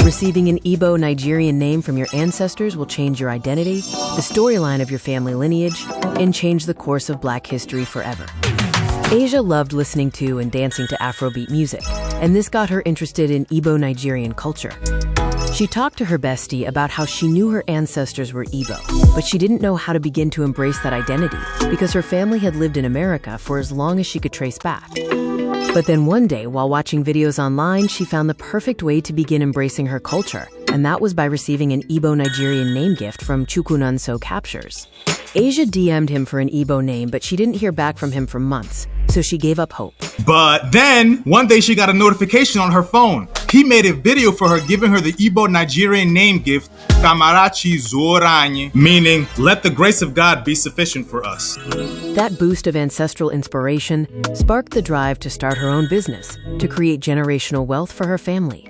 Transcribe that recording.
Receiving an Igbo Nigerian name from your ancestors will change your identity, the storyline of your family lineage, and change the course of Black history forever. Asia loved listening to and dancing to Afrobeat music, and this got her interested in Igbo Nigerian culture. She talked to her bestie about how she knew her ancestors were Igbo, but she didn't know how to begin to embrace that identity because her family had lived in America for as long as she could trace back. But then one day, while watching videos online, she found the perfect way to begin embracing her culture, and that was by receiving an Igbo Nigerian name gift from Chukwunonso Captures. Asia DM'd him for an Igbo name, but she didn't hear back from him for months, so she gave up hope. But then, one day she got a notification on her phone. He made a video for her giving her the Igbo Nigerian name gift, Kamarachizuoroanyi, meaning, let the grace of God be sufficient for us. That boost of ancestral inspiration sparked the drive to start her own business, to create generational wealth for her family.